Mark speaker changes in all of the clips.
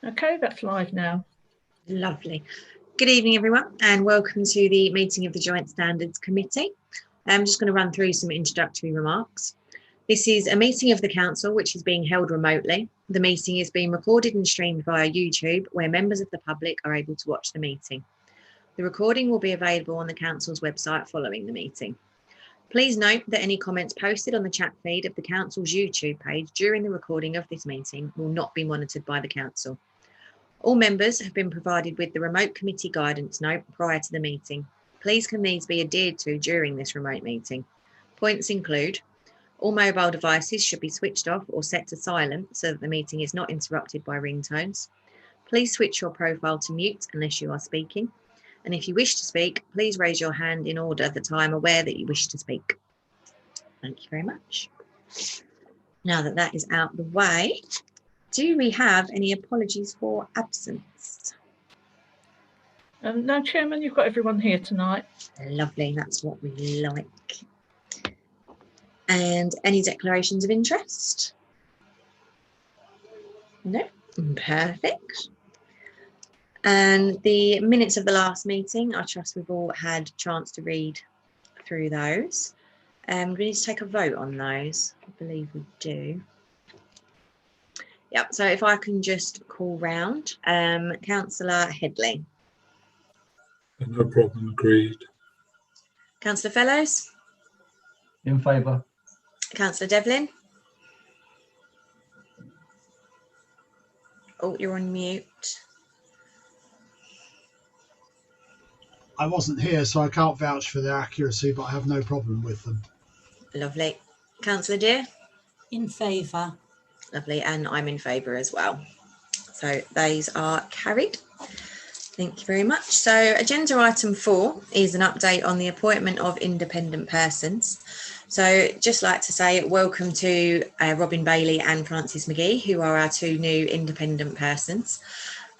Speaker 1: Okay, that's live now.
Speaker 2: Lovely. Good evening, everyone, and welcome to the meeting of the Joint Standards Committee. I'm just going to run through some introductory remarks. This is a meeting of the Council which is being held remotely. The meeting is being recorded and streamed via YouTube, where members of the public are able to watch the meeting. The recording will be available on the Council's website following the meeting. Please note that any comments posted on the chat feed of the Council's YouTube page during the recording of this meeting will not be monitored by the Council. All members have been provided with the remote committee guidance note prior to the meeting. Please can these be adhered to during this remote meeting? Points include: all mobile devices should be switched off or set to silent so that the meeting is not interrupted by ringtones. Please switch your profile to mute unless you are speaking. And if you wish to speak, please raise your hand in order that I am aware that you wish to speak. Thank you very much. Now that that is out the way, do we have any apologies for absence?
Speaker 1: No, Chairman, you've got everyone here tonight.
Speaker 2: Lovely, that's what we like. And any declarations of interest? No, perfect. And the minutes of the last meeting, I trust we've all had a chance to read through those. We need to take a vote on those. I believe we do. Yep, so if I can just call round. Councillor Headley.
Speaker 3: No problem, agreed.
Speaker 2: Councillor Fellows.
Speaker 4: In favour.
Speaker 2: Councillor Devlin. Oh, you're on mute.
Speaker 5: I wasn't here, so I can't vouch for their accuracy, but I have no problem with them.
Speaker 2: Lovely. Councillor Dear?
Speaker 6: In favour.
Speaker 2: Lovely, and I'm in favour as well. So those are carried. Thank you very much. So agenda item 4 is an update on the appointment of independent persons. So just like to say welcome to Robin Bailey and Francis McGee, who are our two new independent persons.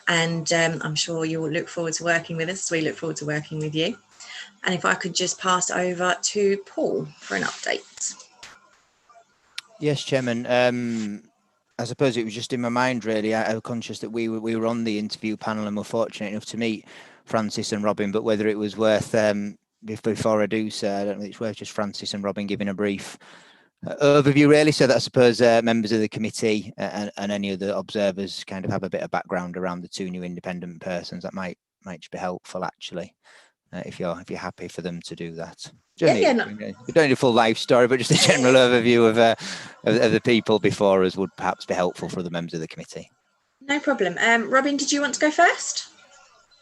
Speaker 2: And I'm sure you'll look forward to working with us. We look forward to working with you. And if I could just pass over to Paul for an update.
Speaker 7: Yes, Chairman. I suppose it was just in my mind, really. I was conscious that we were on the interview panel and were fortunate enough to meet Francis and Robin, but whether it was worth, before I do so, I don't think it's worth just Francis and Robin giving a brief overview, really, so that I suppose members of the committee and any of the observers kind of have a bit of background around the two new independent persons. That might just be helpful, actually, if you're happy for them to do that. We don't need a full life story, but just a general overview of the people before us would perhaps be helpful for the members of the committee.
Speaker 2: No problem. Robin, did you want to go first?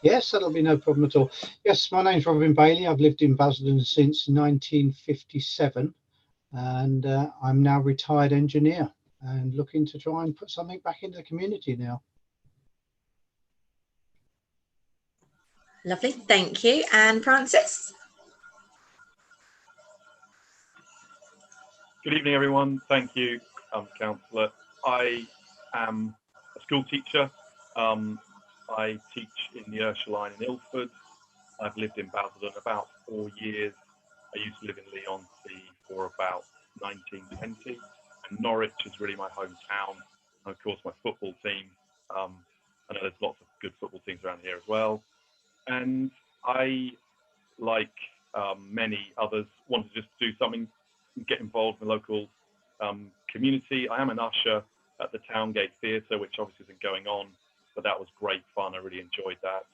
Speaker 5: Yes, that'll be no problem at all. Yes, my name's Robin Bailey. I've lived in Basildon since 1957, and I'm now retired engineer and looking to try and put something back into the community now.
Speaker 2: Lovely, thank you. And Francis?
Speaker 8: Good evening, everyone. Thank you, Councillor. I am a school teacher. I teach in the Ursuline in Ilford. I've lived in Basildon about 4 years. I used to live in Leigh-on-Sea for about 1920. And Norwich is really my hometown. And of course, my football team. I know there's lots of good football teams around here as well. And I, like many others, wanted to just do something, get involved in the local community. I am an usher at the Towngate Theatre, which obviously isn't going on, but that was great fun. I really enjoyed that.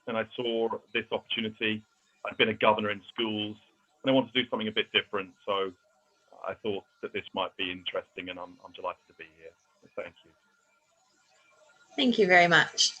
Speaker 8: And I saw this opportunity. I'd been a governor in schools, and I wanted to do something a bit different. So I thought that this might be interesting, and I'm delighted to be here. So thank you.
Speaker 2: Thank you very much.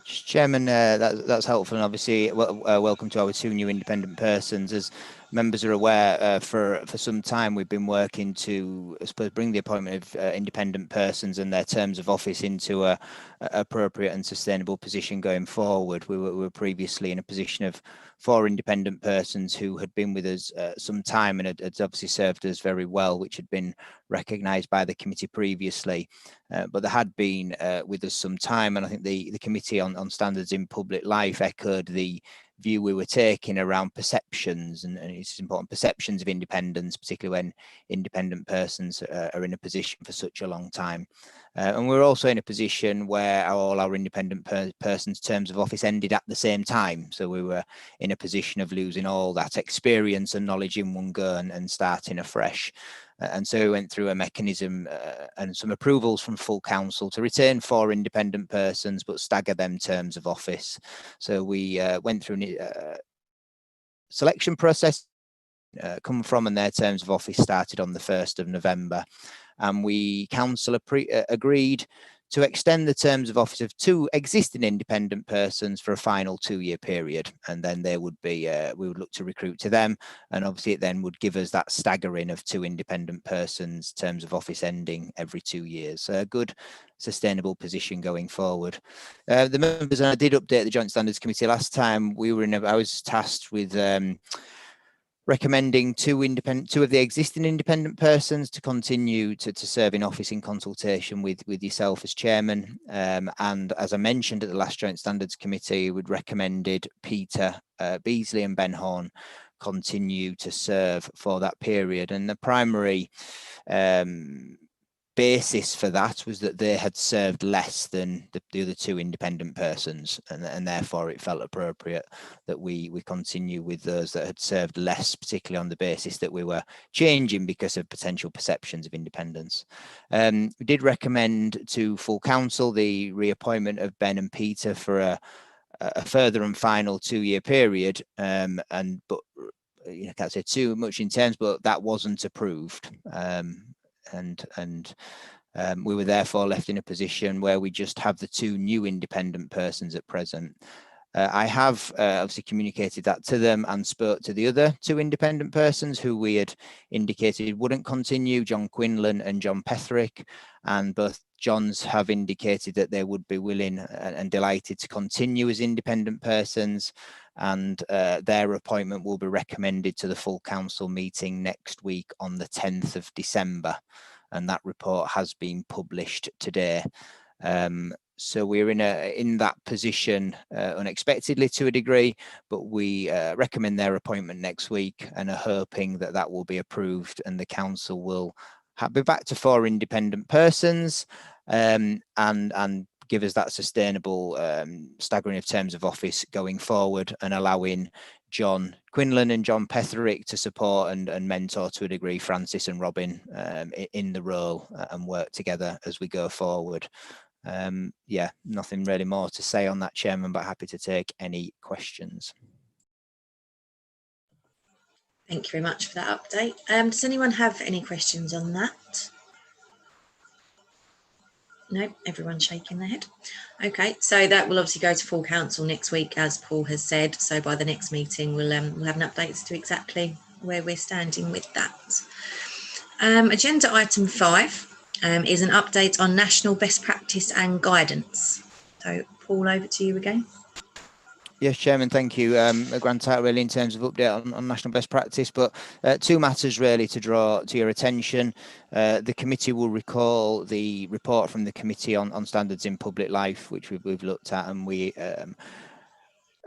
Speaker 7: Chairman, that's helpful, and obviously welcome to our two new independent persons. As members are aware, for some time we've been working to, I suppose, bring the appointment of independent persons and their terms of office into a appropriate and sustainable position going forward. We were previously in a position of 4 independent persons who had been with us some time and had obviously served us very well, which had been recognised by the committee previously. But there had been with us some time, and I think the Committee on Standards in Public Life echoed the view we were taking around perceptions, and it's important, perceptions of independence, particularly when independent persons are in a position for such a long time. And we're also in a position where all our independent persons' terms of office ended at the same time. So we were in a position of losing all that experience and knowledge in one go and starting afresh. And so we went through a mechanism and some approvals from full council to retain 4 independent persons, but stagger them terms of office. So we went through a selection process, come from, and their terms of office started on the 1st of November. And we council agreed to extend the terms of office of 2 existing independent persons for a final 2-year period, and then they would be we would look to recruit to them, and obviously it then would give us that staggering of 2 independent persons terms of office ending every 2 years. So a good sustainable position going forward. The members, and I did update the Joint Standards Committee last time we were in, I was tasked with recommending 2 of the existing independent persons to continue to serve in office in consultation with yourself as chairman. And as I mentioned at the last Joint Standards Committee, we'd recommended Peter Beasley and Ben Horn continue to serve for that period. And the primary basis for that was that they had served less than the other 2 independent persons, and therefore it felt appropriate that we continue with those that had served less, particularly on the basis that we were changing because of potential perceptions of independence. We did recommend to full council the reappointment of Ben and Peter for a further and final 2-year period, but you know, can't say too much in terms, but that wasn't approved. We were therefore left in a position where we just have the 2 new independent persons at present. I have obviously communicated that to them and spoke to the other 2 independent persons who we had indicated wouldn't continue, John Quinlan and John Petherick, and both Johns have indicated that they would be willing and delighted to continue as independent persons, and their appointment will be recommended to the full council meeting next week on the 10th of December, and that report has been published today. So we're in that position unexpectedly to a degree, but we recommend their appointment next week and are hoping that that will be approved and the council will be back to 4 independent persons and give us that sustainable staggering of terms of office going forward, and allowing John Quinlan and John Petherick to support and mentor to a degree Francis and Robin in the role and work together as we go forward. Yeah, nothing really more to say on that, Chairman, but happy to take any questions.
Speaker 2: Thank you very much for that update. Does anyone have any questions on that? No, everyone's shaking their head. Okay, so that will obviously go to full council next week, as Paul has said. So by the next meeting, we'll have an update as to exactly where we're standing with that. Agenda item 5 is an update on national best practice and guidance. So Paul, over to you again.
Speaker 7: Yes, Chairman, thank you. A grand title really in terms of update on national best practice, but 2 matters really to draw to your attention. The committee will recall the report from the Committee on Standards in Public Life, which we've looked at, and we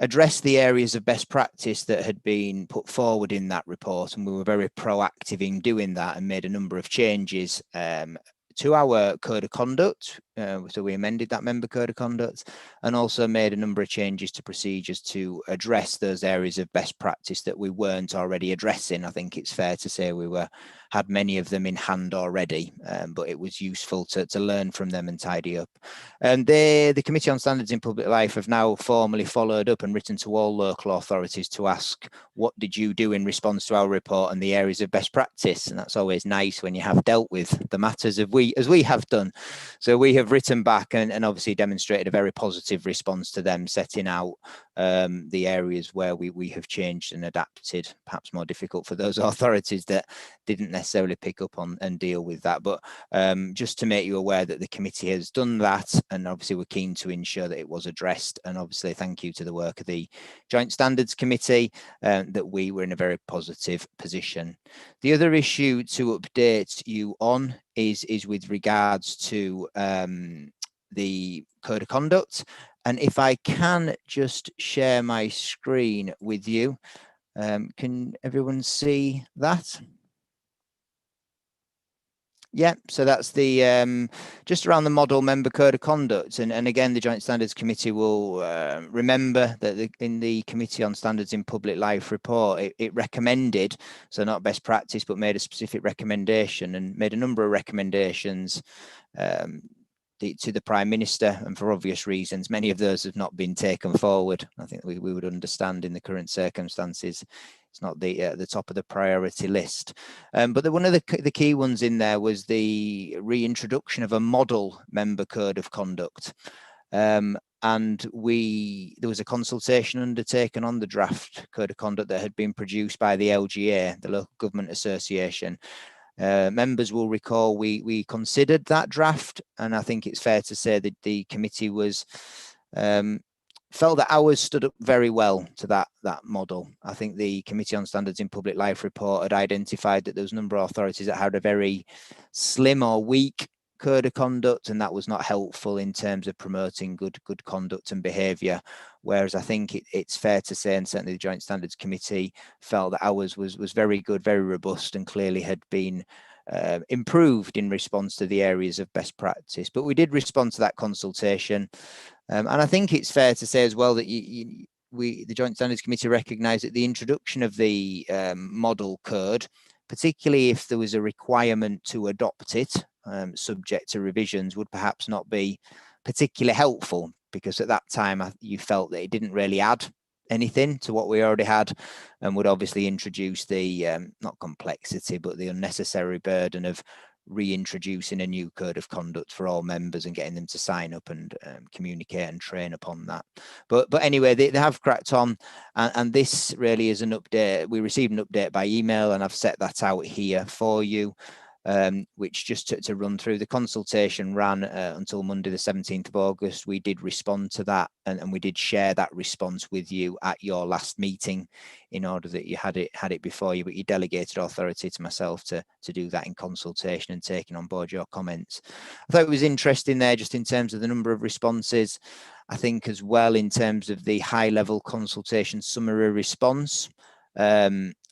Speaker 7: addressed the areas of best practice that had been put forward in that report, and we were very proactive in doing that and made a number of changes to our code of conduct. So we amended that member code of conduct and also made a number of changes to procedures to address those areas of best practice that we weren't already addressing. I think it's fair to say we had many of them in hand already, but it was useful to learn from them and tidy up. And the Committee on Standards in Public Life have now formally followed up and written to all local authorities to ask, what did you do in response to our report and the areas of best practice? And that's always nice when you have dealt with the matters as we have done. So we have written back and obviously demonstrated a very positive response to them, setting out the areas where we have changed and adapted, perhaps more difficult for those authorities that didn't necessarily pick up on and deal with that. But just to make you aware that the committee has done that, and obviously we're keen to ensure that it was addressed. And obviously thank you to the work of the Joint Standards Committee, that we were in a very positive position. The other issue to update you on is with regards to the code of conduct. And if I can just share my screen with you, can everyone see that? Yeah, so that's the just around the model member code of conduct, and again the Joint Standards Committee will remember that in the Committee on Standards in Public Life report, it recommended, so not best practice, but made a specific recommendation and made a number of recommendations to the Prime Minister, and for obvious reasons, many of those have not been taken forward. I think we would understand in the current circumstances. It's not the top of the priority list. But one of the key ones in there was the reintroduction of a model member code of conduct. And there was a consultation undertaken on the draft code of conduct that had been produced by the LGA, the Local Government Association. Members will recall we considered that draft, and I think it's fair to say that the committee was felt that ours stood up very well to that model. I think the Committee on Standards in Public Life report had identified that there was a number of authorities that had a very slim or weak code of conduct, and that was not helpful in terms of promoting good conduct and behaviour. Whereas I think it's fair to say, and certainly the Joint Standards Committee felt that ours was very good, very robust, and clearly had been improved in response to the areas of best practice. But we did respond to that consultation. And I think it's fair to say as well that the Joint Standards Committee recognised that the introduction of the model code, particularly if there was a requirement to adopt it, subject to revisions, would perhaps not be particularly helpful, because at that time you felt that it didn't really add anything to what we already had, and would obviously introduce the not complexity but the unnecessary burden of reintroducing a new code of conduct for all members and getting them to sign up and communicate and train upon that. But anyway, they have cracked on, and this really is an update. We received an update by email, and I've set that out here for you. Which, just to run through, the consultation ran until Monday the 17th of August. We did respond to that, and we did share that response with you at your last meeting in order that you had it before you, but you delegated authority to myself to do that in consultation and taking on board your comments. I thought it was interesting there, just in terms of the number of responses. I think as well, in terms of the high level consultation summary response,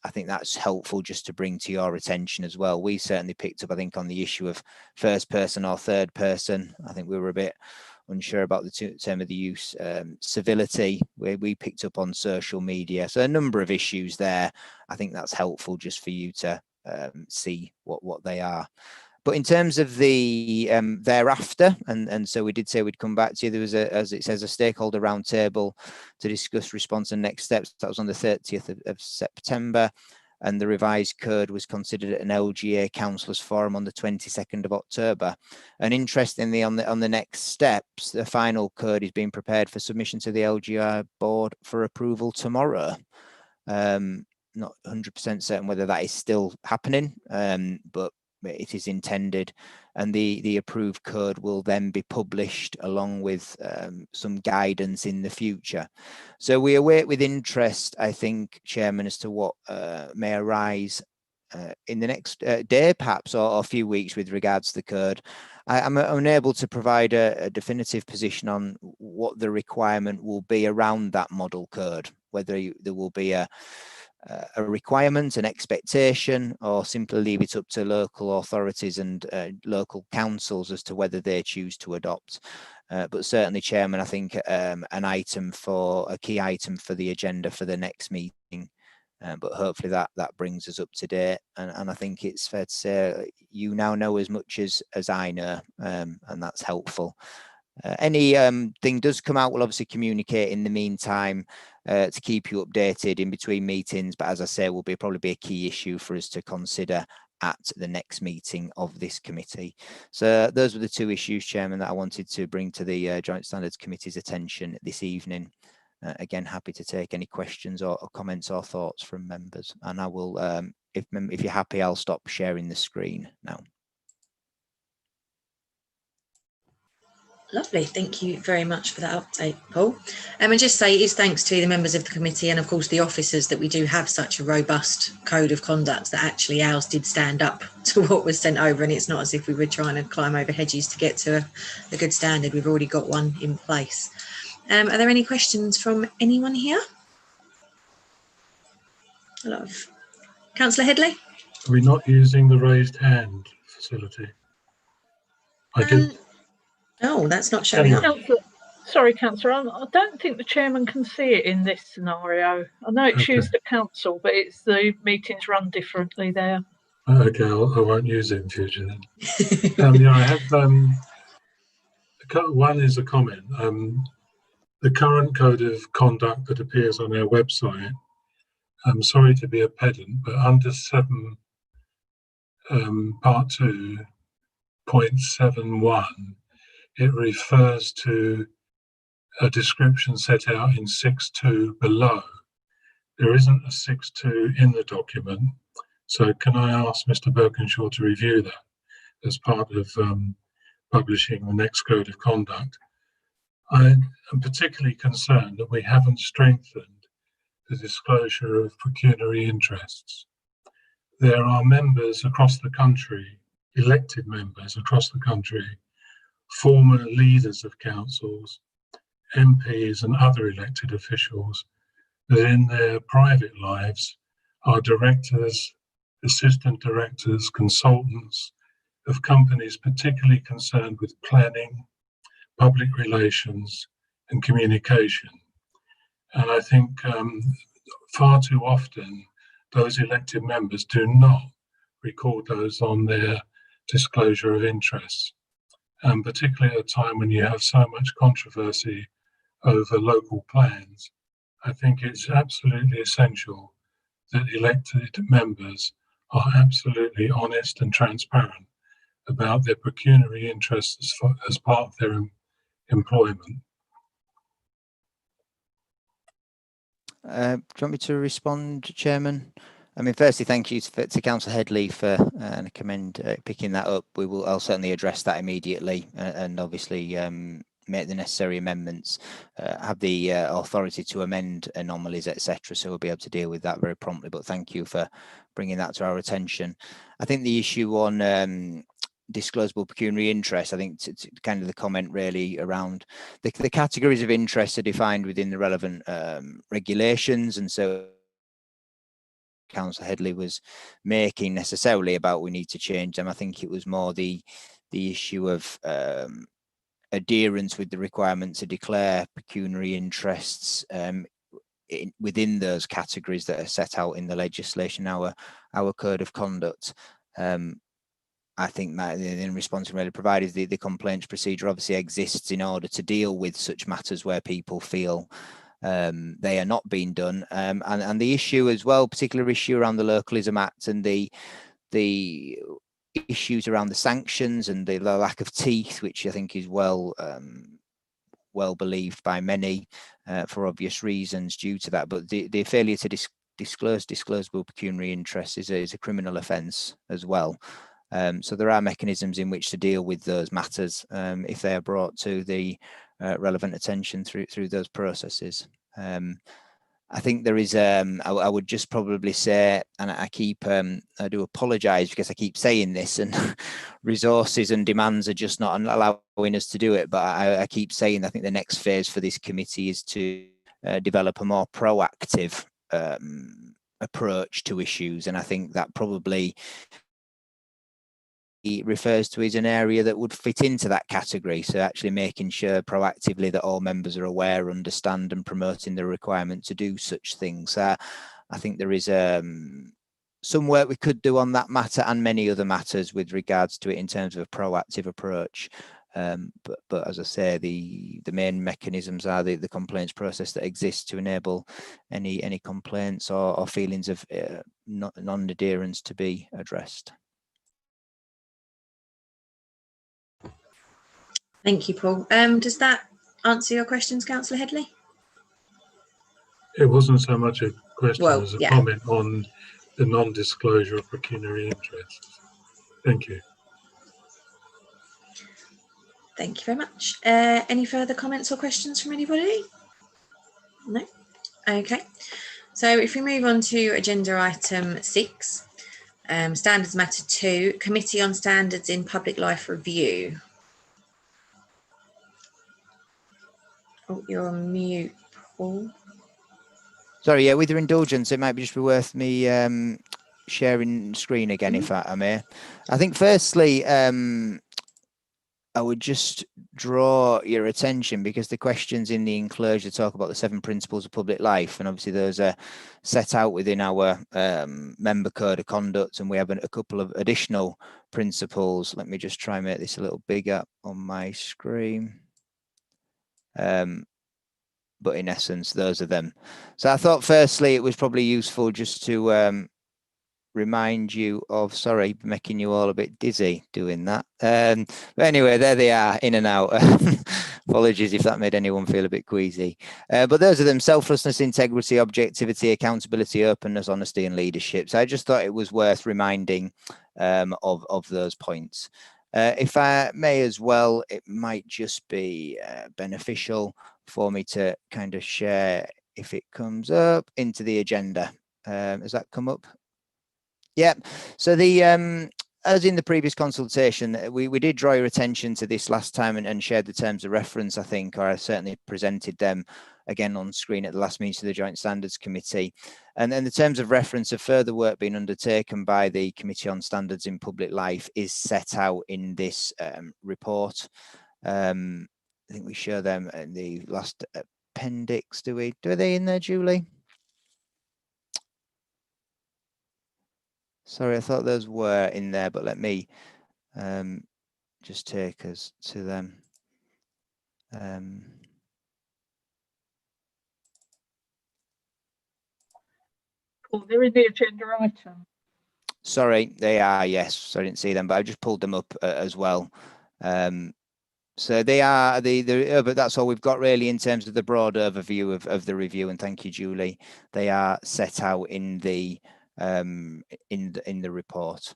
Speaker 7: I think that's helpful just to bring to your attention as well. We certainly picked up, I think, on the issue of first person or third person. I think we were a bit unsure about the term of the use, civility, where we picked up on social media. So a number of issues there. I think that's helpful just for you to see what they are. But in terms of the thereafter, and so we did say we'd come back to you, there was, as it says, a stakeholder roundtable to discuss response and next steps. That was on the 30th of September, and the revised code was considered at an LGA councillors forum on the 22nd of October. And interestingly, on the next steps, the final code is being prepared for submission to the LGA board for approval tomorrow. Not 100% certain whether that is still happening, but it is intended, and the approved code will then be published along with some guidance in the future. So we await with interest, I think, Chairman, as to what may arise in the next day, perhaps, or a few weeks with regards to the code. I'm unable to provide a definitive position on what the requirement will be around that model code, whether there will be a requirement, an expectation, or simply leave it up to local authorities and local councils as to whether they choose to adopt. But certainly, Chairman, I think a key item for the agenda for the next meeting. But hopefully that brings us up to date, and I think it's fair to say you now know as much as I know, and that's helpful. Anything does come out, we'll obviously communicate in the meantime to keep you updated in between meetings, but as I say, will probably be a key issue for us to consider at the next meeting of this committee. So those were the two issues, Chairman, that I wanted to bring to the Joint Standards Committee's attention this evening. Again, happy to take any questions or comments or thoughts from members, and I will, if you're happy, I'll stop sharing the screen now.
Speaker 2: Lovely, thank you very much for that update, Paul. And just say it is thanks to the members of the committee and of course the officers that we do have such a robust code of conduct, that actually ours did stand up to what was sent over, and it's not as if we were trying to climb over hedges to get to a good standard. We've already got one in place. Are there any questions from anyone here? A lot of Councillor Headley.
Speaker 3: Are we not using the raised hand facility? I did.
Speaker 2: Oh, that's not showing up.
Speaker 1: Sorry, Councillor, I don't think the chairman can see it in this scenario. I know it's
Speaker 3: Okay.
Speaker 1: used at council, but it's the meetings run differently there.
Speaker 3: Okay, I won't use it in future then. Yeah, I have one is a comment. The current code of conduct that appears on our website, I'm sorry to be a pedant, but under 7 part 2.71, it refers to a description set out in 6.2 below. There isn't a 6.2 in the document, so can I ask Mr. Birkinshaw to review that as part of publishing the next code of conduct? I am particularly concerned that we haven't strengthened the disclosure of pecuniary interests. There are members across the country, elected members across the country, former leaders of councils, MPs and other elected officials that in their private lives are directors, assistant directors, consultants of companies particularly concerned with planning, public relations and communication. And I think far too often those elected members do not record those on their disclosure of interests. And particularly at a time when you have so much controversy over local plans, I think it's absolutely essential that elected members are absolutely honest and transparent about their pecuniary interests as part of their employment.
Speaker 7: Do you want me to respond, Chairman? I mean, firstly, thank you to Councillor Headley for and I commend picking that up. I'll certainly address that immediately and obviously make the necessary amendments, have the authority to amend anomalies, etc. So we'll be able to deal with that very promptly. But thank you for bringing that to our attention. I think the issue on disclosable pecuniary interest, I think it's kind of the comment really around the categories of interest are defined within the relevant regulations, and so Councillor Headley was making necessarily about we need to change them. I think it was more the issue of adherence with the requirement to declare pecuniary interests within those categories that are set out in the legislation, our code of conduct. I think that in response really provided the complaints procedure obviously exists in order to deal with such matters where people feel they are not being done, and the issue as well, particular issue around the Localism Act and the issues around the sanctions and the lack of teeth, which I think is well believed by many for obvious reasons due to that. But the failure to disclose disclosable pecuniary interest is a criminal offence as well. So there are mechanisms in which to deal with those matters if they are brought to the relevant attention through those processes. I think there is, I would just probably say, and I do apologise because I keep saying this and resources and demands are just not allowing us to do it, but I keep saying I think the next phase for this committee is to develop a more proactive approach to issues, and I think that probably refers to as an area that would fit into that category. So actually making sure proactively that all members are aware, understand and promoting the requirement to do such things. I think there is some work we could do on that matter and many other matters with regards to it in terms of a proactive approach. But as I say, the main mechanisms are the complaints process that exists to enable any complaints or feelings of non-adherence to be addressed.
Speaker 2: Thank you, Paul. Does that answer your questions, Councillor Headley?
Speaker 3: It wasn't so much a question as a
Speaker 2: yeah.
Speaker 3: comment on the non-disclosure of pecuniary interests. Thank you.
Speaker 2: Thank you very much. Any further comments or questions from anybody? No? Okay. So if we move on to agenda item 6, Standards Matter 2, Committee on Standards in Public Life Review. Oh, you're on mute, Paul.
Speaker 7: Sorry, yeah, with your indulgence, it might just be worth me sharing screen again, if I may. I think firstly, I would just draw your attention because the questions in the enclosure talk about the 7 principles of public life, and obviously those are set out within our member code of conduct, and we have a couple of additional principles. Let me just try and make this a little bigger on my screen. But in essence, those are them. So I thought firstly it was probably useful just to remind you of, sorry, making you all a bit dizzy doing that. But anyway, there they are, in and out. Apologies if that made anyone feel a bit queasy. But those are them: selflessness, integrity, objectivity, accountability, openness, honesty, and leadership. So I just thought it was worth reminding of those points. If I may as well, it might just be beneficial for me to kind of share, if it comes up, into the agenda. Has that come up? Yeah. So the as in the previous consultation, we did draw your attention to this last time and shared the terms of reference, I think, or I certainly presented them again on screen at the last meeting of the Joint Standards Committee. And then the terms of reference of further work being undertaken by the Committee on Standards in Public Life is set out in this report. I think we show them in the last appendix. Do are they in there, Julie? Sorry, I thought those were in there, but let me just take us to them.
Speaker 1: Oh, they're in the agenda item.
Speaker 7: Sorry, they are, yes. So I didn't see them, but I just pulled them up as well. So they are but that's all we've got really in terms of the broad overview of the review. And thank you, Julie. They are set out in the report.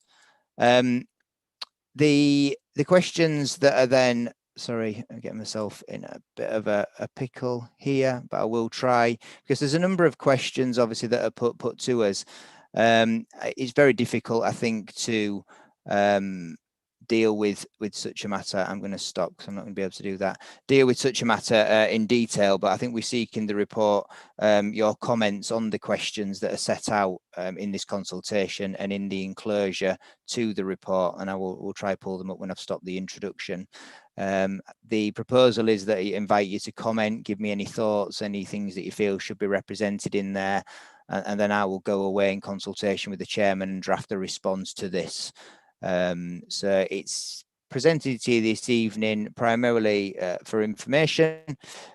Speaker 7: The questions that are then, sorry, I'm getting myself in a bit of a pickle here, but I will try, because there's a number of questions obviously that are put to us. It's very difficult, I think, to deal with such a matter. I'm going to stop because I'm not going to be able to do that. Deal with such a matter in detail, but I think we seek in the report your comments on the questions that are set out in this consultation and in the enclosure to the report, and I will try to pull them up when I've stopped the introduction. The proposal is that I invite you to comment, give me any thoughts, any things that you feel should be represented in there, and then I will go away in consultation with the chairman and draft a response to this. So it's presented to you this evening primarily for information,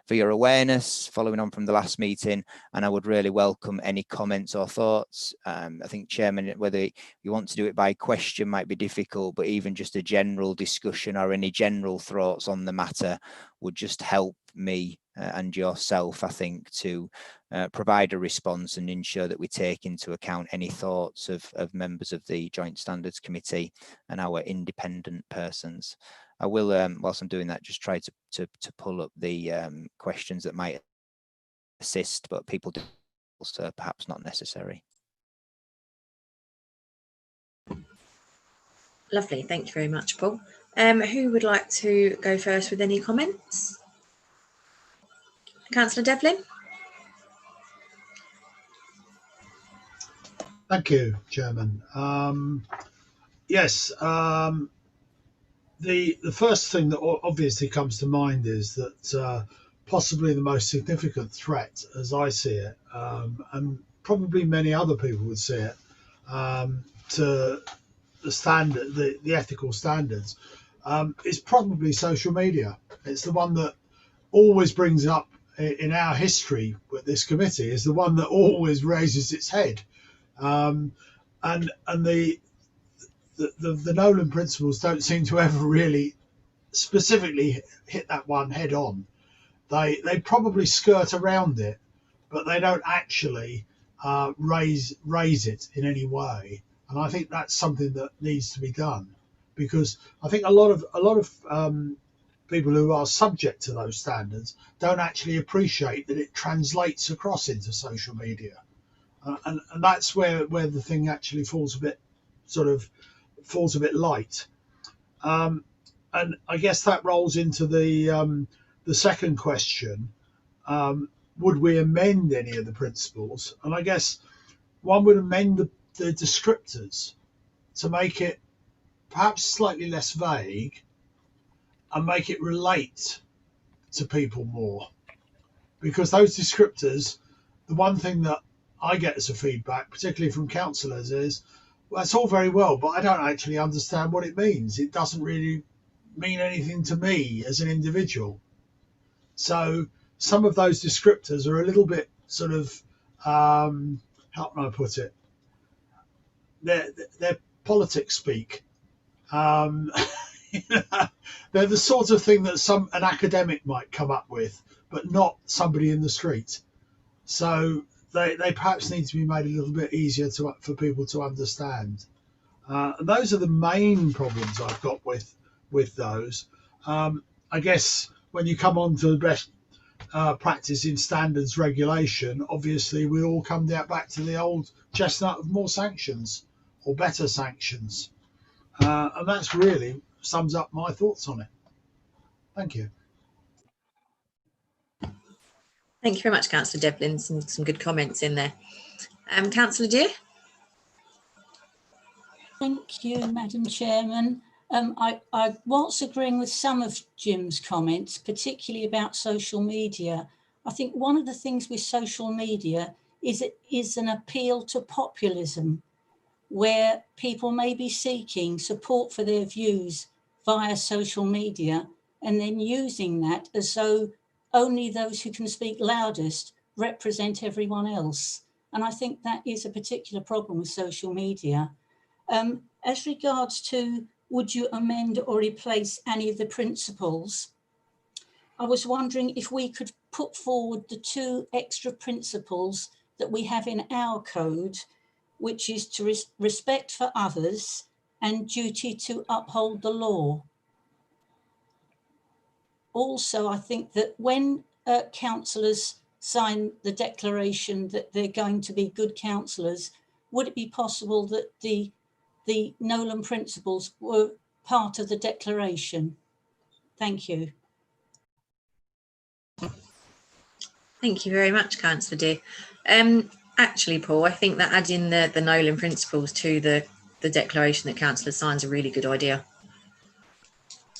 Speaker 7: for your awareness, following on from the last meeting, and I would really welcome any comments or thoughts. I think, Chairman, whether you want to do it by question might be difficult, but even just a general discussion or any general thoughts on the matter would just help me and yourself, I think, to provide a response and ensure that we take into account any thoughts of members of the Joint Standards Committee and our independent persons. I will, whilst I'm doing that, just try to pull up the questions that might assist, but people do also perhaps not necessary.
Speaker 2: Lovely, thank you very much, Paul. Who would like to go first with any comments? Councillor Devlin?
Speaker 9: Thank you, Chairman. Yes, the first thing that obviously comes to mind is that possibly the most significant threat, as I see it, and probably many other people would see it, to the standard, the ethical standards, is probably social media. It's the one that always brings up in our history with this committee, is the one that always raises its head. And the Nolan principles don't seem to ever really specifically hit that one head on. They probably skirt around it, but they don't actually raise it in any way. And I think that's something that needs to be done, because I think a lot of people who are subject to those standards don't actually appreciate that it translates across into social media. And that's where the thing actually falls a bit light. And I guess that rolls into the second question, would we amend any of the principles? And I guess one would amend the descriptors to make it perhaps slightly less vague and make it relate to people more. Because those descriptors, the one thing that I get as a feedback, particularly from counsellors, is, well, that's all very well, but I don't actually understand what it means. It doesn't really mean anything to me as an individual. So some of those descriptors are a little bit sort of, how can I put it? They're politics speak. They're the sort of thing that an academic might come up with, but not somebody in the street. So they perhaps need to be made a little bit easier for people to understand. And those are the main problems I've got with those. I guess when you come on to the best practice in standards regulation, obviously we all come back to the old chestnut of more sanctions or better sanctions. And that's really sums up my thoughts on it. Thank you.
Speaker 2: Thank you very much, Councillor Devlin. Some good comments in there. Councillor Dear.
Speaker 6: Thank you, Madam Chairman. I was agreeing with some of Jim's comments, particularly about social media. I think one of the things with social media is it is an appeal to populism, where people may be seeking support for their views via social media and then using that as though only those who can speak loudest represent everyone else. And I think that is a particular problem with social media. As regards to would you amend or replace any of the principles, I was wondering if we could put forward the 2 extra principles that we have in our code, which is to respect for others and duty to uphold the law. Also, I think that when councillors sign the declaration that they're going to be good councillors, would it be possible that the Nolan principles were part of the declaration? Thank you.
Speaker 2: Thank you very much, Councillor Dear. Actually, Paul, I think that adding the Nolan principles to the declaration that councillor signs a really good idea.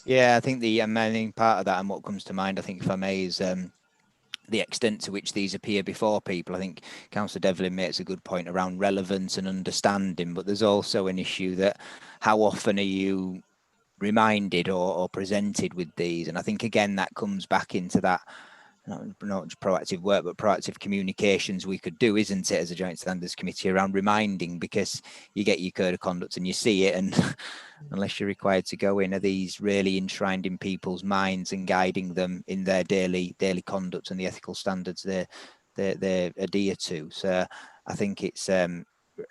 Speaker 7: Yeah, I think the main part of that and what comes to mind, I think, if I may, is the extent to which these appear before people. I think Councillor Devlin makes a good point around relevance and understanding, but there's also an issue that how often are you reminded or presented with these? And I think, again, that comes back into that, not just proactive work, but proactive communications we could do, isn't it, as a Joint Standards Committee, around reminding, because you get your code of conduct and you see it, and unless you're required to go in, are these really enshrined in people's minds and guiding them in their daily conduct and the ethical standards they adhere to? So I think it's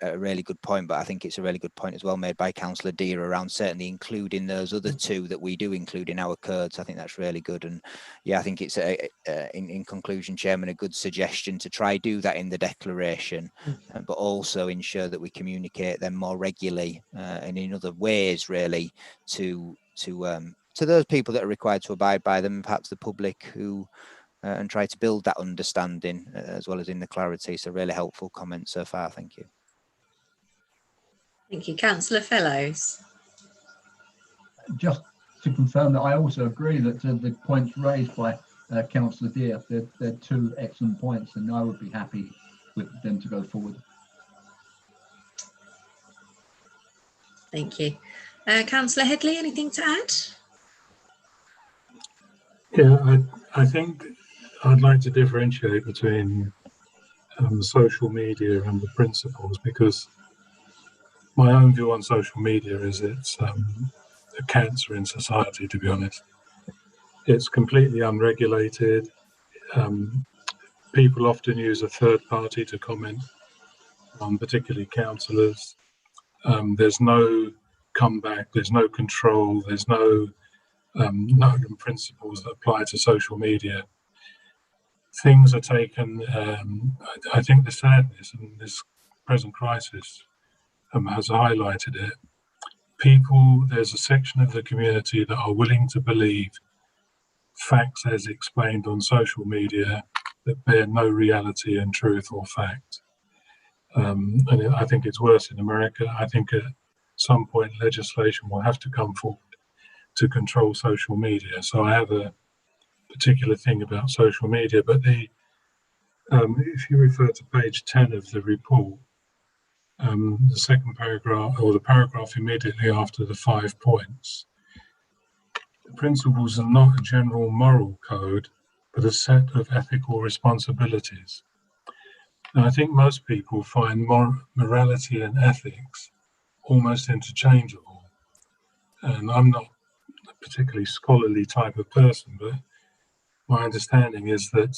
Speaker 7: a really good point, but I think it's a really good point as well made by Councillor Deere around certainly including those other 2 that we do include in our codes. I think that's really good. And yeah, I think it's in conclusion, Chairman, a good suggestion to try do that in the declaration, but also ensure that we communicate them more regularly and in other ways, really, to those people that are required to abide by them, perhaps the public who and try to build that understanding as well as in the clarity. So really helpful comments so far. Thank you.
Speaker 2: Thank you. Councillor Fellows.
Speaker 4: Just to confirm that I also agree that the points raised by Councillor Deere, they're 2 excellent points, and I would be happy with them to go forward.
Speaker 2: Thank you. Councillor Headley, anything to add?
Speaker 3: Yeah, I think I'd like to differentiate between social media and the principles, because my own view on social media is it's a cancer in society, to be honest. It's completely unregulated. People often use a third party to comment, particularly councillors. There's no comeback, there's no control, there's no known principles that apply to social media. Things are taken, I think the sadness in this present crisis has highlighted it. There's a section of the community that are willing to believe facts as explained on social media that bear no reality and truth or fact. And I think it's worse in America. I think at some point legislation will have to come forward to control social media. So I have a particular thing about social media, but if you refer to page 10 of the report, the second paragraph, or the paragraph immediately after the 5 points, the principles are not a general moral code, but a set of ethical responsibilities. And I think most people find morality and ethics almost interchangeable. And I'm not a particularly scholarly type of person, but my understanding is that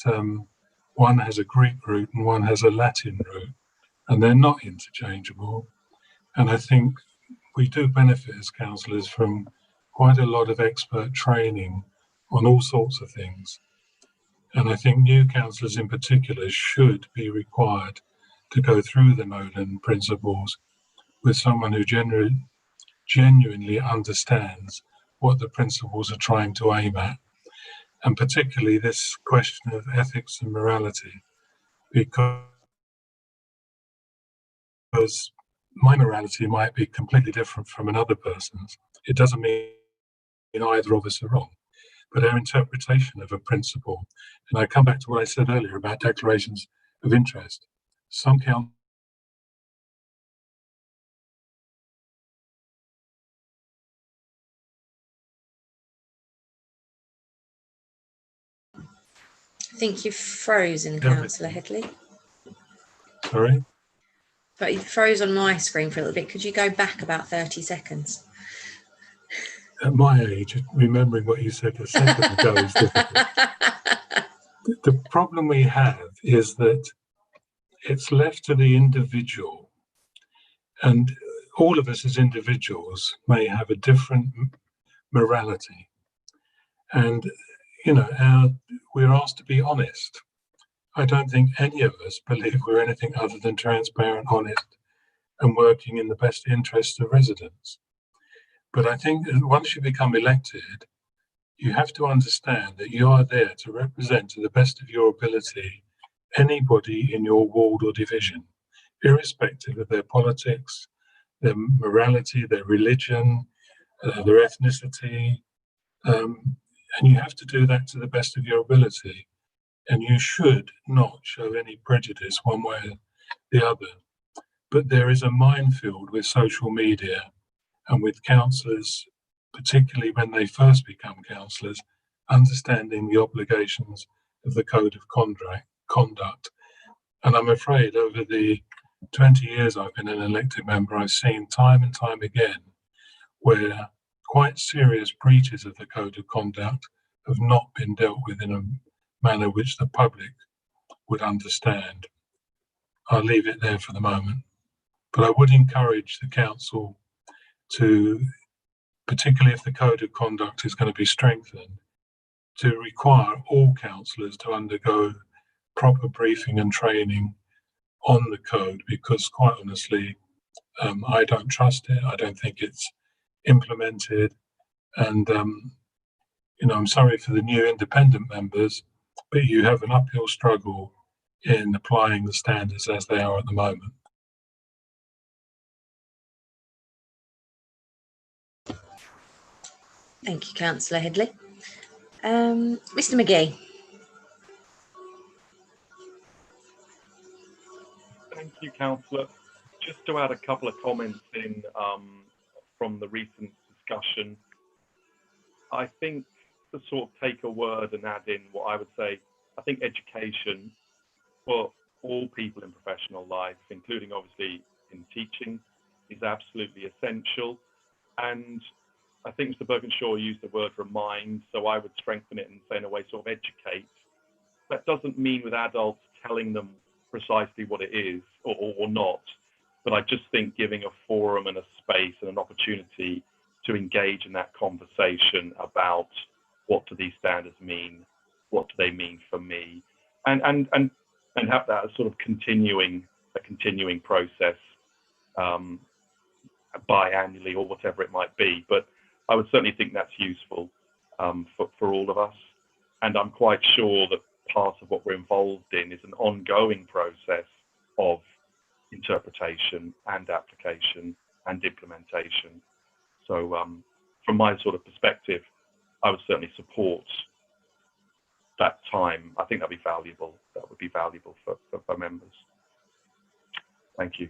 Speaker 3: one has a Greek root and one has a Latin root, and they're not interchangeable. And I think we do benefit as counsellors from quite a lot of expert training on all sorts of things. And I think new counsellors in particular should be required to go through the Nolan principles with someone who genuinely understands what the principles are trying to aim at. And particularly this question of ethics and morality, because my morality might be completely different from another person's. It doesn't mean either of us are wrong, but our interpretation of a principle. And I come back to what I said earlier about declarations of interest. Some count.
Speaker 2: I think you've frozen, Councillor Headley.
Speaker 3: Sorry?
Speaker 2: But you froze on my screen for a little bit. Could you go back about 30 seconds?
Speaker 3: At my age, remembering what you said a second ago is difficult. The problem we have is that it's left to the individual, and all of us as individuals may have a different morality. And, you know, we're asked to be honest. I don't think any of us believe we're anything other than transparent, honest, and working in the best interests of residents. But I think that once you become elected, you have to understand that you are there to represent to the best of your ability anybody in your ward or division, irrespective of their politics, their morality, their religion, their ethnicity. And you have to do that to the best of your ability. And you should not show any prejudice one way or the other. But there is a minefield with social media and with councillors, particularly when they first become councillors, understanding the obligations of the Code of Conduct. And I'm afraid over the 20 years I've been an elected member, I've seen time and time again where quite serious breaches of the Code of Conduct have not been dealt with in a manner which the public would understand. I'll leave it there for the moment. But I would encourage the council to, particularly if the Code of Conduct is going to be strengthened, to require all councillors to undergo proper briefing and training on the code, because quite honestly, I don't trust it. I don't think it's implemented. And, you know, I'm sorry for the new independent members, but you have an uphill struggle in applying the standards as they are at the moment.
Speaker 2: Thank you, Councillor Headley. Mr. McGee.
Speaker 8: Thank you, Councillor. Just to add a couple of comments in from the recent discussion, I think to sort of take a word and add in what I would say, I think education for all people in professional life, including obviously in teaching, is absolutely essential. And I think Mr. Bergenshaw used the word remind, so I would strengthen it and say in a way sort of educate. That doesn't mean with adults telling them precisely what it is or not, but I just think giving a forum and a space and an opportunity to engage in that conversation about what do these standards mean, what do they mean for me, and have that as sort of continuing process biannually or whatever it might be. But I would certainly think that's useful for all of us. And I'm quite sure that part of what we're involved in is an ongoing process of interpretation and application and implementation. So from my sort of perspective, I would certainly support that time. I think that'd be valuable. That would be valuable for members. Thank you.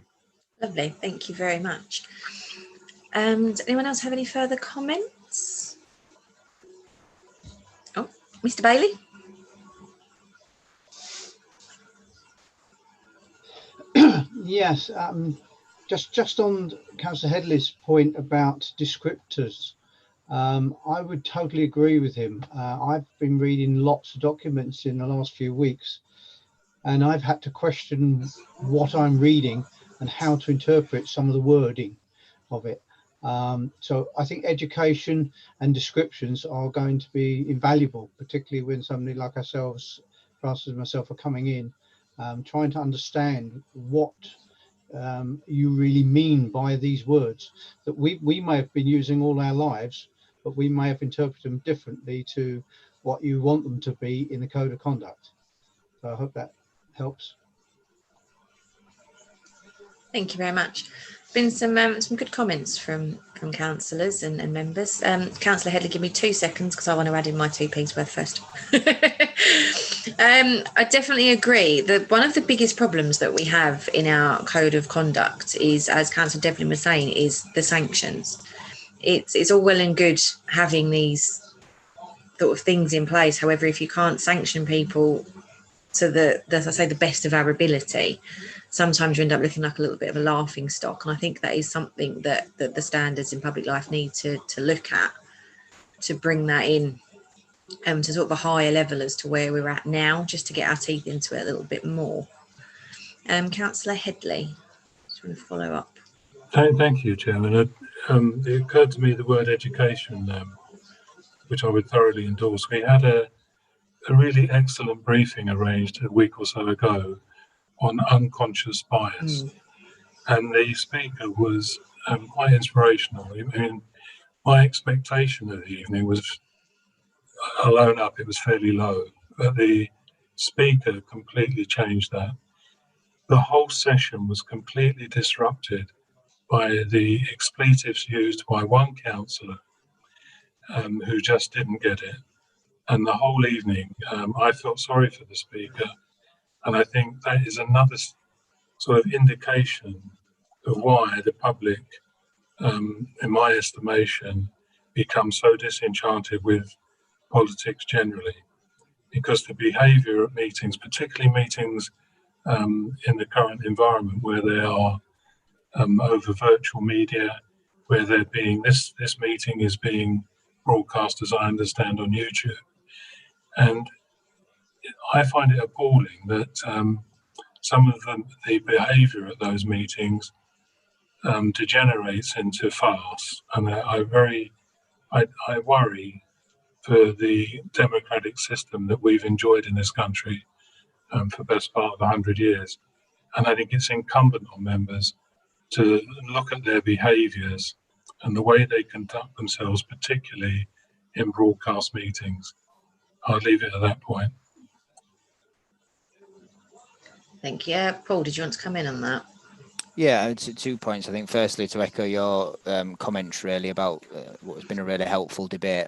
Speaker 2: Lovely, thank you very much. Does anyone else have any further comments? Oh, Mr. Bailey?
Speaker 5: Yes, just on Councillor Headley's point about descriptors, I would totally agree with him. I've been reading lots of documents in the last few weeks, and I've had to question what I'm reading and how to interpret some of the wording of it. So I think education and descriptions are going to be invaluable, particularly when somebody like ourselves, Francis and myself, are coming in, trying to understand what you really mean by these words that we may have been using all our lives, but we may have interpreted them differently to what you want them to be in the code of conduct. So I hope that helps.
Speaker 2: Thank you very much. Been some good comments from councillors and members. Councillor Headley, give me 2 seconds because I want to add in my 2p's worth first. I definitely agree that one of the biggest problems that we have in our code of conduct is, as Councillor Devlin was saying, is the sanctions. It's all well and good having these sort of things in place. However, if you can't sanction people to the best of our ability, sometimes you end up looking like a little bit of a laughing stock. And I think that is something that the standards in public life need to look at, to bring that in to sort of a higher level as to where we're at now, just to get our teeth into it a little bit more. Councillor Headley, just want to follow up.
Speaker 3: Thank you, Chairman. It occurred to me the word education, which I would thoroughly endorse. We had a really excellent briefing arranged a week or so ago on unconscious bias, and the speaker was quite inspirational. I mean, my expectation of the evening was, I'll own up, it was fairly low, but the speaker completely changed that. The whole session was completely disrupted by the expletives used by one councillor who just didn't get it. And the whole evening, I felt sorry for the speaker. And I think that is another sort of indication of why the public, in my estimation, become so disenchanted with politics generally. Because the behaviour at meetings, particularly meetings in the current environment where they are over virtual media, where they're being, this meeting is being broadcast, as I understand, on YouTube. And I find it appalling that some of the behaviour at those meetings degenerates into farce, and I worry for the democratic system that we've enjoyed in this country for the best part of 100 years. And I think it's incumbent on members to look at their behaviours and the way they conduct themselves, particularly in broadcast meetings. I'll leave it at that point.
Speaker 2: Thank you. Paul, did you want to come in on that?
Speaker 7: Yeah, 2 points. I think firstly to echo your comments really about what has been a really helpful debate,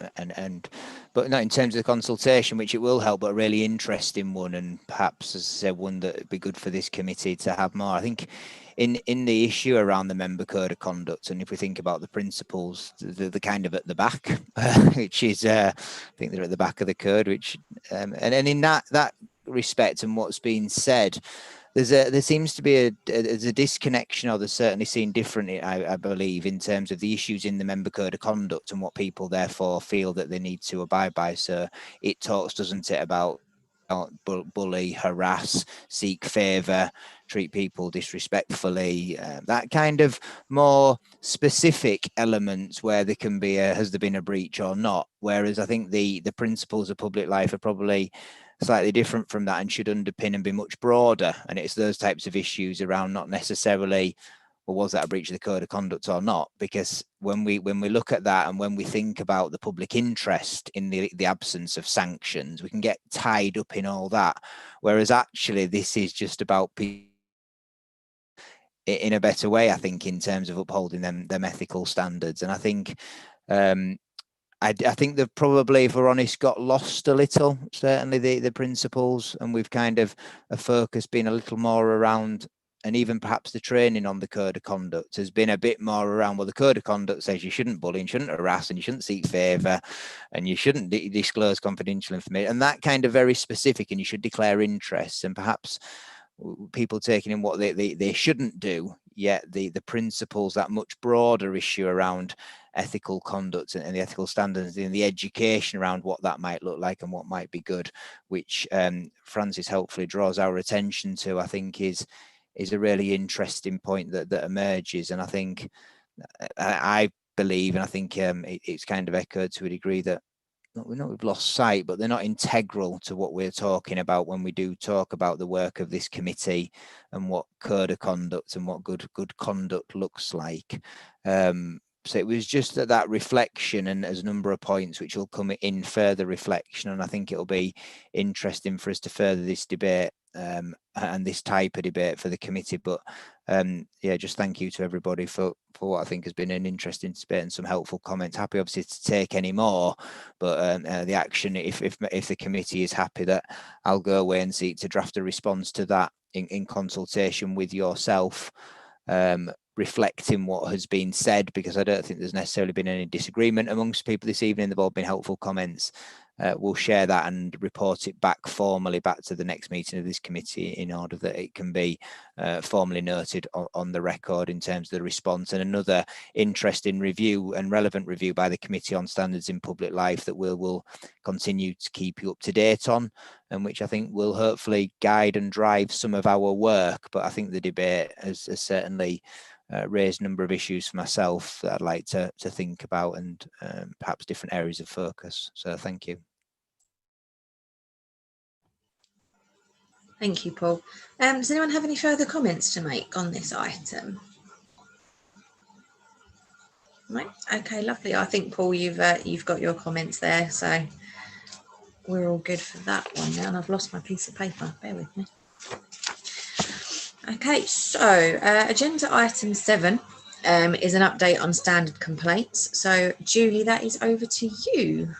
Speaker 7: but not in terms of the consultation, which it will help, but a really interesting one, and perhaps, as I said, one that would be good for this committee to have more. I think in the issue around the member code of conduct, and if we think about the principles, the kind of at the back, which is I think they're at the back of the code, which and in that respect and what's been said, there seems to be a disconnection, or there's certainly seen differently, I believe, in terms of the issues in the member code of conduct and what people therefore feel that they need to abide by. So it talks, doesn't it, about bully, harass, seek favour, treat people disrespectfully, that kind of more specific elements where there can be has there been a breach or not, whereas I think the principles of public life are probably slightly different from that and should underpin and be much broader. And it's those types of issues around not necessarily well, was that a breach of the code of conduct or not? Because when we look at that, and when we think about the public interest in the absence of sanctions, we can get tied up in all that. Whereas actually this is just about people in a better way, I think, in terms of upholding them ethical standards. And I think I think they've probably, if we're honest, got lost a little, certainly the principles, and we've kind of a focus been a little more around, and even perhaps the training on the code of conduct has been a bit more around, well, the code of conduct says you shouldn't bully, and shouldn't harass, and you shouldn't seek favour, and you shouldn't disclose confidential information, and that kind of very specific, and you should declare interests, and perhaps people taking in what they shouldn't do, yet the principles, that much broader issue around ethical conduct and the ethical standards and the education around what that might look like and what might be good, which Francis helpfully draws our attention to, I think is a really interesting point that emerges. And I think I believe, and I think it's kind of echoed to a degree, that we've lost sight, but they're not integral to what we're talking about when we do talk about the work of this committee and what code of conduct and what good conduct looks like. So it was just that reflection, and there's a number of points which will come in further reflection, and I think it'll be interesting for us to further this debate and this type of debate for the committee. But yeah, just thank you to everybody for what I think has been an interesting debate and some helpful comments. Happy obviously to take any more, but the action, if the committee is happy, that I'll go away and seek to draft a response to that in consultation with yourself, reflecting what has been said, because I don't think there's necessarily been any disagreement amongst people this evening. They've all been helpful comments. We'll share that and report it back formally back to the next meeting of this committee, in order that it can be formally noted on the record in terms of the response. And another interesting review and relevant review by the Committee on Standards in Public Life that we'll continue to keep you up to date on, and which I think will hopefully guide and drive some of our work. But I think the debate has certainly raised a number of issues for myself that I'd like to think about, and perhaps different areas of focus. So thank you.
Speaker 2: Thank you, Paul. Does anyone have any further comments to make on this item? Right. Okay, lovely. I think, Paul, you've got your comments there, so we're all good for that one now. And I've lost my piece of paper. Bear with me. Okay, so agenda item 7 is an update on standard complaints. So, Julie, that is over to you.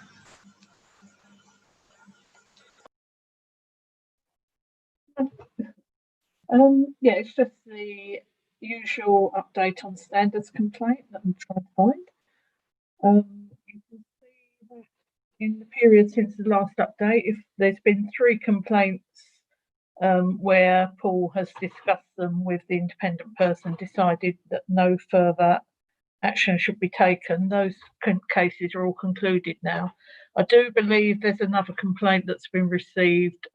Speaker 1: Yeah, it's just the usual update on standards complaint that I'm trying to find. You can see that in the period since the last update, if there's been 3 complaints where Paul has discussed them with the independent person, decided that no further action should be taken. Those cases are all concluded now. I do believe there's another complaint that's been received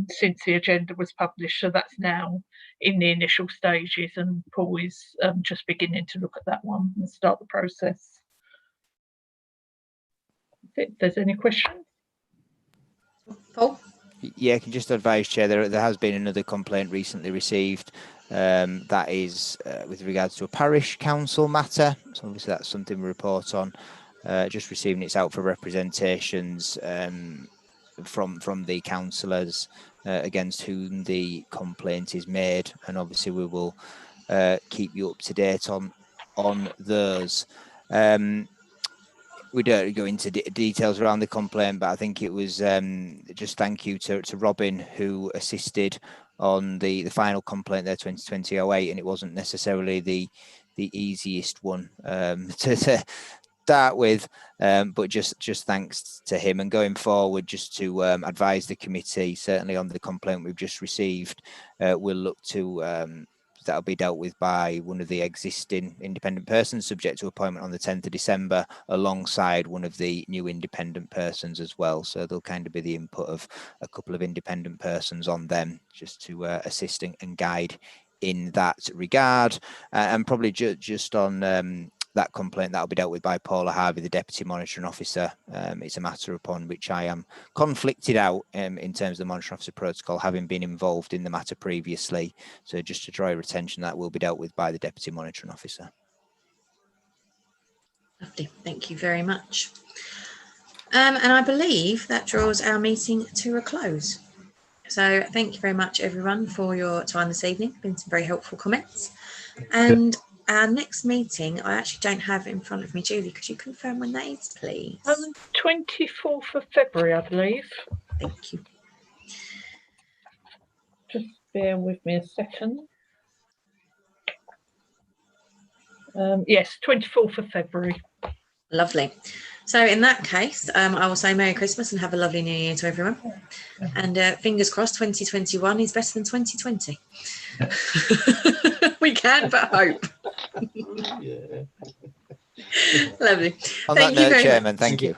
Speaker 1: since the agenda was published, so that's now in the initial stages, and Paul is just beginning to look at that one and start the process. If there's any questions.
Speaker 2: Paul?
Speaker 7: Yeah, I can just advise, Chair, there has been another complaint recently received. That is with regards to a parish council matter. So obviously that's something we report on. Just receiving it's out for representations from the councillors against whom the complaint is made, and obviously we will keep you up to date on those. We don't go into details around the complaint, but I think it was just thank you to Robin, who assisted on the final complaint there, 2020-08, and it wasn't necessarily the easiest one to start with, but just thanks to him. And going forward, just to advise the committee, certainly on the complaint we've just received, we'll look to that'll be dealt with by one of the existing independent persons, subject to appointment on the 10th of December, alongside one of the new independent persons as well. So there'll kind of be the input of a couple of independent persons on them, just to assist and guide in that regard. And probably just on that complaint, that will be dealt with by Paula Harvey, the Deputy Monitoring Officer. It's a matter upon which I am conflicted out in terms of the Monitoring Officer protocol, having been involved in the matter previously. So just to draw your attention, that will be dealt with by the Deputy Monitoring Officer.
Speaker 2: Lovely, thank you very much. And I believe that draws our meeting to a close. So thank you very much, everyone, for your time this evening. Been some very helpful comments. And our next meeting, I actually don't have in front of me. Julie, could you confirm when that is, please?
Speaker 1: 24th of February, I believe.
Speaker 2: Thank you.
Speaker 1: Just bear with me a second. Yes, 24th of February.
Speaker 2: Lovely. So in that case, I will say Merry Christmas and have a lovely New Year to everyone. And fingers crossed, 2021 is better than 2020. We can but hope.
Speaker 5: Yeah.
Speaker 2: Lovely.
Speaker 7: On
Speaker 2: Thank
Speaker 7: that
Speaker 2: you
Speaker 7: note,
Speaker 2: very
Speaker 7: Chairman,
Speaker 2: much.
Speaker 7: thank you.